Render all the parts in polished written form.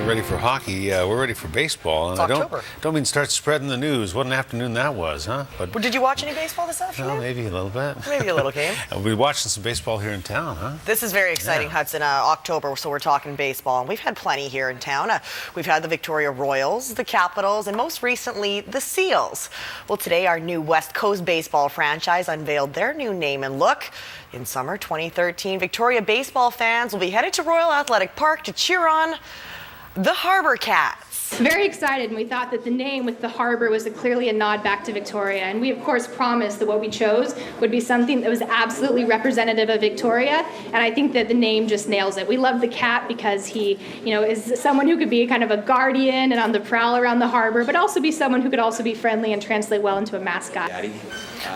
ready for hockey. We're ready for baseball. And It's October. don't mean start spreading the news. What an afternoon that was, huh? But did you watch any baseball this afternoon? Well, maybe a little bit. Maybe a little game. We'll be watching some baseball here in town, huh? This is very exciting, Hudson. October, so we're talking baseball. And we've had plenty here in town. We've had the Victoria Royals, the Capitals, and most recently, the Seals. Well, today, our new Westcoast Baseball franchise unveiled their new name and look. In summer 2013, Victoria baseball fans will be headed to Royal Athletic Park to cheer on the Harbour Cats. Very excited, and we thought that the name with the Harbour was clearly a nod back to Victoria. And we, of course, promised that what we chose would be something that was absolutely representative of Victoria. And I think that the name just nails it. We love the cat because he, is someone who could be kind of a guardian and on the prowl around the harbour, but also be someone who could also be friendly and translate well into a mascot.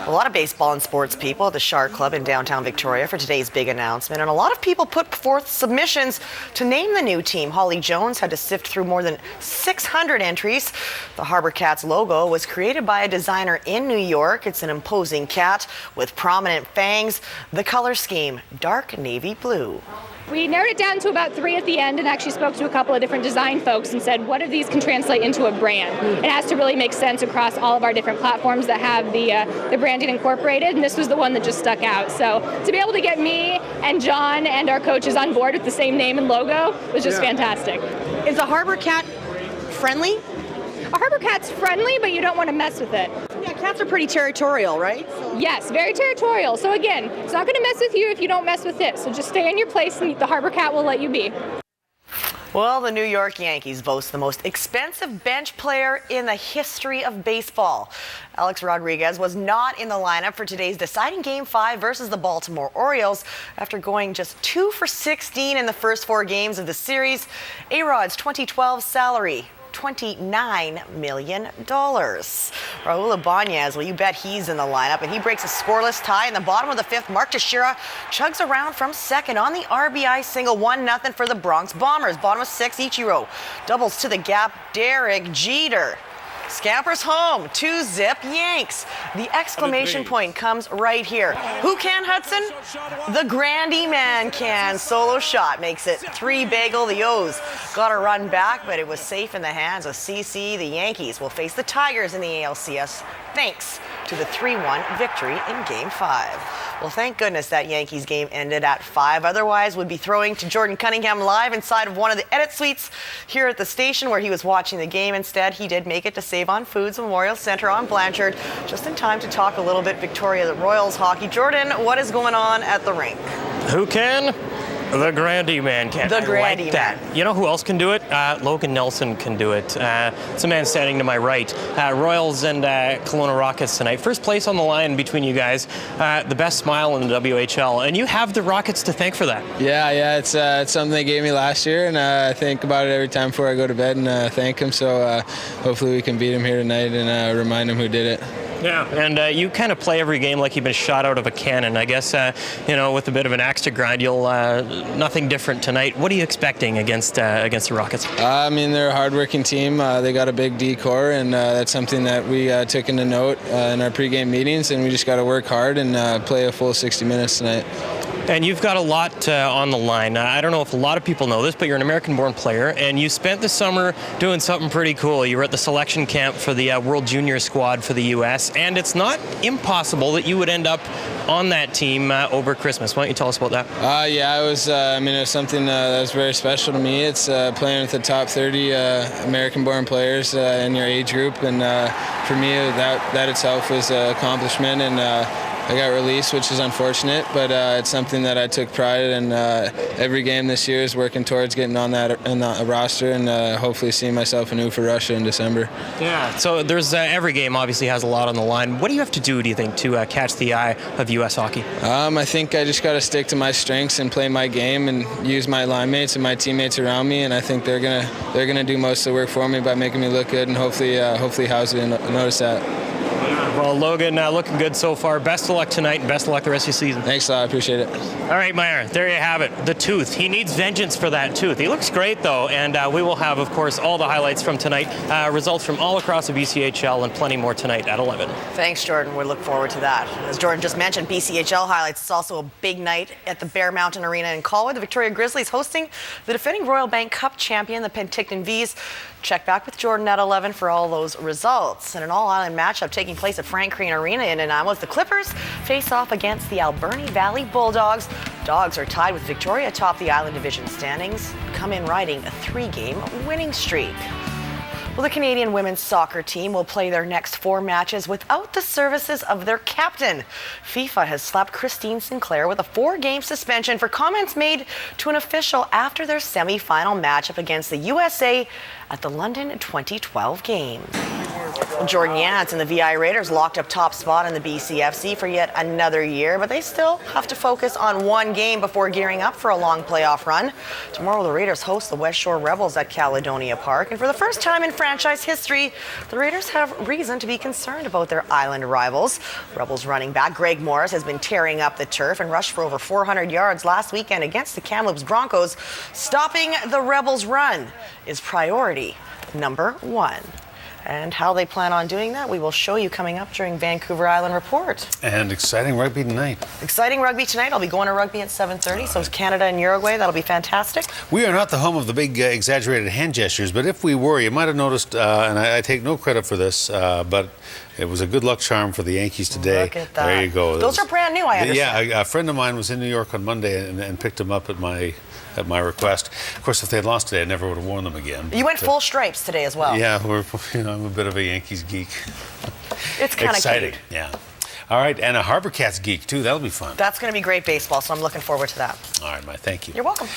A lot of baseball and sports people at the Shark Club in downtown Victoria for today's big announcement, and a lot of people put forth submissions to name the new team. Holly Jones had to sift through more than 600 entries. The Harbour Cats logo was created by a designer in New York. It's an imposing cat with prominent fangs. The color scheme, dark navy blue. We narrowed it down to about 3 at the end and actually spoke to a couple of different design folks and said, what of these can translate into a brand? It has to really make sense across all of our different platforms that have the branding incorporated, and this was the one that just stuck out. So to be able to get me and John and our coaches on board with the same name and logo was just fantastic. Is a Harbour Cat friendly? A Harbour Cat's friendly, but you don't want to mess with it. Yeah, cats are pretty territorial, right? Yes, very territorial. So again, it's not going to mess with you if you don't mess with it. So just stay in your place and the Harbour Cat will let you be. Well, the New York Yankees boast the most expensive bench player in the history of baseball. Alex Rodriguez was not in the lineup for today's deciding Game 5 versus the Baltimore Orioles after going just 2 for 16 in the first 4 games of the series. A-Rod's 2012 salary, $29 million. Raul Ibanez, well, you bet he's in the lineup, and he breaks a scoreless tie in the bottom of the 5th. Mark Teixeira chugs around from second on the RBI single, 1-0 for the Bronx Bombers. Bottom of 6, Ichiro doubles to the gap. Derek Jeter scampers home, 2-zip Yanks. The exclamation point comes right here. Who can, Hudson? The Grandy man can. Solo shot makes it 3 bagel. The O's got a run back, but it was safe in the hands of CC. The Yankees will face the Tigers in the ALCS thanks to the 3-1 victory in Game 5. Well, thank goodness that Yankees game ended at 5. Otherwise, we'd be throwing to Jordan Cunningham live inside of one of the edit suites here at the station where he was watching the game. Instead, he did make it to Save on Foods Memorial Centre on Blanchard just in time to talk a little bit Victoria Royals hockey. Jordan, what is going on at the rink? Who can? The Grandy man can. The Grandy like that. man. You know who else can do it? Logan Nelson can do it. It's a man standing to my right. Royals and Kelowna Rockets tonight. First place on the line between you guys. The best smile in the WHL. And you have the Rockets to thank for that. Yeah, it's something they gave me last year, and I think about it every time before I go to bed and thank him. So hopefully we can beat him here tonight and remind him who did it. Yeah, and you kind of play every game like you've been shot out of a cannon. I guess, with a bit of an axe to grind, you'll nothing different tonight. What are you expecting against the Rockets? They're a hardworking team. They got a big D core, and that's something that we took into note in our pregame meetings, and we just got to work hard and play a full 60 minutes tonight. And you've got a lot on the line. I don't know if a lot of people know this, but you're an American-born player, and you spent the summer doing something pretty cool. You were at the selection camp for the World Junior squad for the U.S., and it's not impossible that you would end up on that team over Christmas. Why don't you tell us about that? It was. It was something that was very special to me. It's playing with the top 30 American-born players in your age group, and for me, that itself was an accomplishment. And I got released, which is unfortunate, but it's something that I took pride in. Every game this year is working towards getting on that roster and hopefully seeing myself anew for Russia in December. Yeah, so there's every game obviously has a lot on the line. What do you have to do you think, to catch the eye of U.S. hockey? I think I just got to stick to my strengths and play my game and use my line mates and my teammates around me, and I think they're gonna do most of the work for me by making me look good, and hopefully House will notice that. Well, Logan, looking good so far. Best of luck tonight and best of luck the rest of the season. Thanks a lot. I appreciate it. All right, Mira, there you have it. The tooth. He needs vengeance for that tooth. He looks great, though, and we will have, of course, all the highlights from tonight, results from all across the BCHL, and plenty more tonight at 11. Thanks, Jordan. We look forward to that. As Jordan just mentioned, BCHL highlights. It's also a big night at the Bear Mountain Arena in Colwood. The Victoria Grizzlies hosting the defending Royal Bank Cup champion, the Penticton Vees. Check back with Jordan at 11 for all those results. And an all-island matchup taking place at Frank Crane Arena in Nanaimo. The Clippers face off against the Alberni Valley Bulldogs. Dogs are tied with Victoria atop the Island Division standings, come in riding a 3-game winning streak. Well, the Canadian women's soccer team will play their next 4 matches without the services of their captain. FIFA has slapped Christine Sinclair with a 4-game suspension for comments made to an official after their semi-final matchup against the USA at the London 2012 Games. Well, Jordan Yance and the VI Raiders locked up top spot in the BCFC for yet another year, but they still have to focus on 1 game before gearing up for a long playoff run. Tomorrow, the Raiders host the Westshore Rebels at Caledonia Park, and for the first time in franchise history, the Raiders have reason to be concerned about their island rivals. Rebels running back Greg Morris has been tearing up the turf and rushed for over 400 yards last weekend against the Kamloops Broncos. Stopping the Rebels' run is priority number 1. And how they plan on doing that, we will show you coming up during Vancouver Island Report. And exciting rugby tonight. Exciting rugby tonight. I'll be going to rugby at 7:30, so it's Canada and Uruguay. That'll be fantastic. We are not the home of the big exaggerated hand gestures, but if we were, you might have noticed, and I take no credit for this, but it was a good luck charm for the Yankees today. Look at that. There you go. Those are brand new, I understand. Yeah, a friend of mine was in New York on Monday and picked them up at my request. Of course, if they had lost today, I never would have worn them again. You went full stripes today as well. Yeah, I'm a bit of a Yankees geek. It's kind of exciting. cute. Yeah. All right, and a Harbor Cats geek too. That'll be fun. That's going to be great baseball, so I'm looking forward to that. All right, thank you. You're welcome.